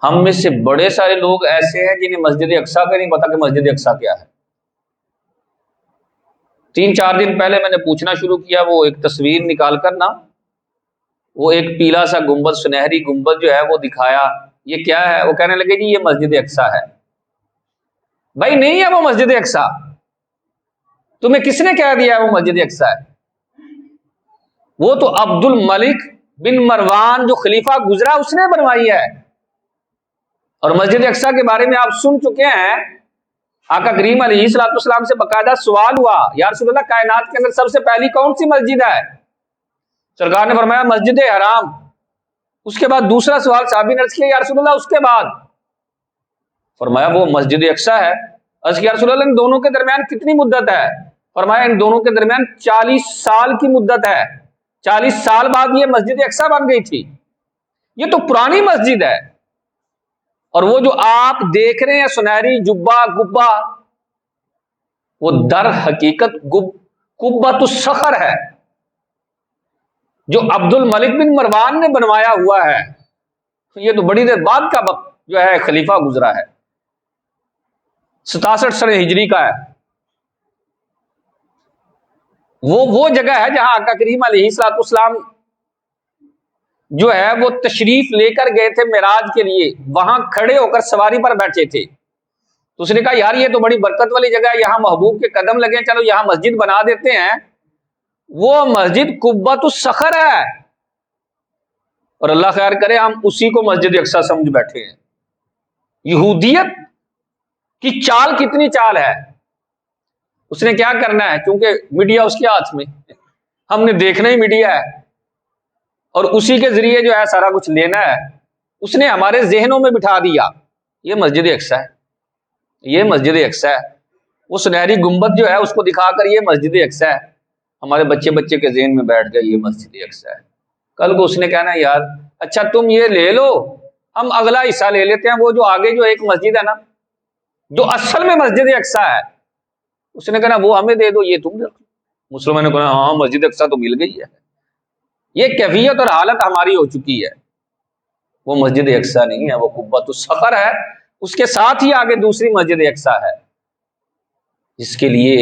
ہم میں سے بڑے سارے لوگ ایسے ہیں جنہیں مسجد اقصیٰ کا نہیں پتا کہ مسجد اقصیٰ کیا ہے۔ 3-4 دن پہلے میں نے پوچھنا شروع کیا، وہ ایک تصویر نکال کر نا، وہ ایک پیلا سا گنبد، سنہری گنبد جو ہے وہ دکھایا، یہ کیا ہے؟ وہ کہنے لگے جی یہ مسجد اقصیٰ ہے۔ بھائی نہیں ہے وہ مسجد اقصیٰ، تمہیں کس نے کہہ دیا ہے وہ مسجد اقصیٰ ہے؟ وہ تو عبد الملک بن مروان جو خلیفہ گزرا اس نے بنوائی ہے۔ اور مسجد اقصیٰ کے بارے میں آپ سن چکے ہیں، آقا کریم علیہ الصلوۃ والسلام سے باقاعدہ سوال ہوا، یا رسول اللہ کائنات کے اندر سب سے پہلی کون سی مسجد ہے؟ سرکار نے فرمایا مسجد حرام۔ اس کے بعد دوسرا سوال صحابی نے عرض کیا یا رسول اللہ اس کے بعد؟ فرمایا وہ مسجد اقصیٰ ہے۔ عرض کیا رسول اللہ ان دونوں کے درمیان کتنی مدت ہے؟ فرمایا ان دونوں کے درمیان 40 سال کی مدت ہے، 40 سال بعد یہ مسجد اقصیٰ بن گئی تھی۔ یہ تو پرانی مسجد ہے، اور وہ جو آپ دیکھ رہے ہیں سنہری جبہ گبہ، وہ در حقیقت قبۃ الصخر ہے جو عبد الملک بن مروان نے بنوایا ہوا ہے۔ یہ تو بڑی دیر بعد کا وقت جو ہے خلیفہ گزرا ہے، 67 سن ہجری کا ہے۔ وہ جگہ ہے جہاں آقا کریم علیہ الصلوۃ والسلام جو ہے وہ تشریف لے کر گئے تھے معراج کے لیے، وہاں کھڑے ہو کر سواری پر بیٹھے تھے، تو اس نے کہا یار یہ تو بڑی برکت والی جگہ ہے، یہاں محبوب کے قدم لگے، چلو یہاں مسجد بنا دیتے ہیں۔ وہ مسجد قبۃ الصخر ہے، اور اللہ خیر کرے ہم اسی کو مسجد اقصیٰ سمجھ بیٹھے ہیں۔ یہودیت کی چال کتنی چال ہے، اس نے کیا کرنا ہے، کیونکہ میڈیا اس کے ہاتھ میں، ہم نے دیکھنا ہی میڈیا ہے اور اسی کے ذریعے جو ہے سارا کچھ لینا ہے۔ اس نے ہمارے ذہنوں میں بٹھا دیا یہ مسجد اقصیٰ ہے، یہ مسجد اقصیٰ ہے۔ وہ سنہری گنبد جو ہے اس کو دکھا کر یہ مسجد اقصیٰ ہے، ہمارے بچے کے ذہن میں بیٹھ گیا یہ مسجد اقصیٰ ہے۔ کل کو اس نے کہنا یار اچھا تم یہ لے لو، ہم اگلا حصہ لے لیتے ہیں، وہ جو آگے جو ایک مسجد ہے نا جو اصل میں مسجد اقصیٰ ہے، اس نے کہنا وہ ہمیں دے دو، یہ تم رکھ لو۔ مسلمانوں نے کہا ہاں مسجد اقصیٰ تو مل گئی ہے۔ یہ کیفیت اور حالت ہماری ہو چکی ہے، وہ مسجد اقصیٰ نہیں ہے، وہ قبۃ الصخر ہے۔ اس کے ساتھ ہی آگے دوسری مسجد اقصیٰ ہے جس کے لیے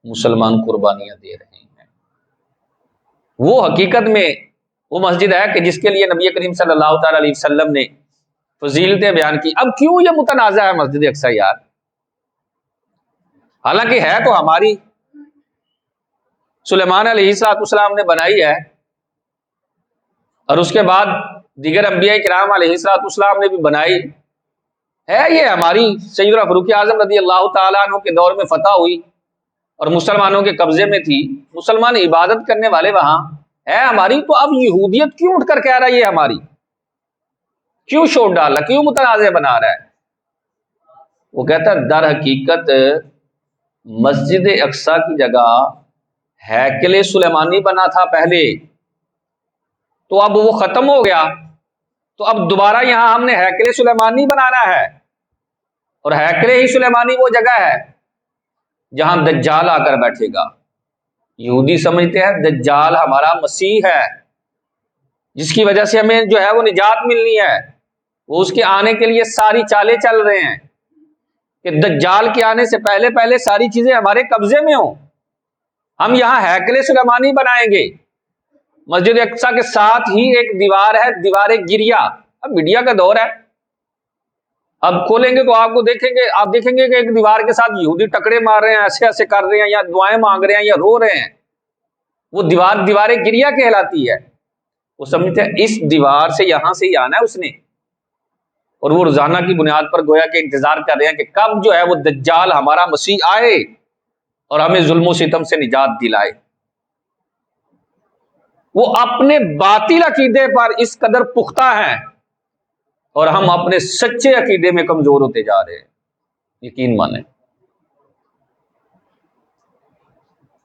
مسلمان قربانیاں دے رہے ہیں۔ وہ حقیقت میں وہ مسجد ہے کہ جس کے لیے نبی کریم صلی اللہ تعالی علیہ وسلم نے فضیلتیں بیان کی۔ اب کیوں یہ متنازع ہے مسجد اقصیٰ یار؟ حالانکہ ہے تو ہماری، سلیمان علیہ السلام نے بنائی ہے، اور اس کے بعد دیگر انبیاء کرام علیہ السلام نے بھی بنائی ہے۔ یہ ہماری سیدنا فاروق اعظم رضی اللہ تعالیٰ عنہ کے دور میں فتح ہوئی اور مسلمانوں کے قبضے میں تھی، مسلمان عبادت کرنے والے وہاں ہے ہماری۔ تو اب یہودیت کیوں اٹھ کر کہہ رہا ہے یہ ہماری؟ کیوں شوٹ ڈال رہا، کیوں متنازع بنا رہا ہے؟ وہ کہتا ہے در حقیقت مسجد اقصیٰ کی جگہ ہیکل سلیمانی بنا تھا پہلے، تو اب وہ ختم ہو گیا، تو اب دوبارہ یہاں ہم نے ہیکل سلیمانی بنانا ہے، اور ہیکل ہی سلیمانی وہ جگہ ہے جہاں دجال آ کر بیٹھے گا۔ یہودی سمجھتے ہیں دجال ہمارا مسیح ہے، جس کی وجہ سے ہمیں جو ہے وہ نجات ملنی ہے۔ وہ اس کے آنے کے لیے ساری چالیں چل رہے ہیں کہ دجال کے آنے سے پہلے پہلے ساری چیزیں ہمارے قبضے میں ہوں، ہم یہاں ہیکل سلیمانی بنائیں گے۔ مسجد اقصیٰ کے ساتھ ہی ایک دیوار ہے، دیوار گریا۔ اب میڈیا کا دور ہے، اب کھولیں گے تو آپ دیکھیں گے کہ ایک دیوار کے ساتھ یہودی ٹکرے مار رہے ہیں، ایسے ایسے کر رہے ہیں، یا دعائیں مانگ رہے ہیں، یا رو رہے ہیں۔ وہ دیوار گریا کہلاتی ہے۔ وہ سمجھتے ہیں اس دیوار سے یہاں سے ہی آنا ہے اس نے، اور وہ روزانہ کی بنیاد پر گویا کہ انتظار کر رہے ہیں کہ کب جو ہے وہ دجال ہمارا مسیح آئے اور ہمیں ظلم و ستم سے نجات دلائے۔ وہ اپنے باطل عقیدے پر اس قدر پختہ ہیں، اور ہم اپنے سچے عقیدے میں کمزور ہوتے جا رہے ہیں۔ یقین مانیں،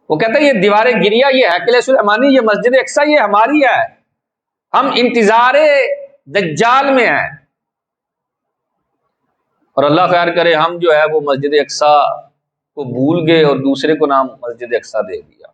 وہ کہتا ہے یہ دیوار گریا، یہ ہیکل سلیمانی، یہ مسجد اقصیٰ، یہ ہماری ہے، ہم انتظار دجال میں ہیں۔ اور اللہ خیر کرے ہم جو ہے وہ مسجد اقصیٰ کو بھول گئے اور دوسرے کو نام مسجد اقصیٰ دے دیا۔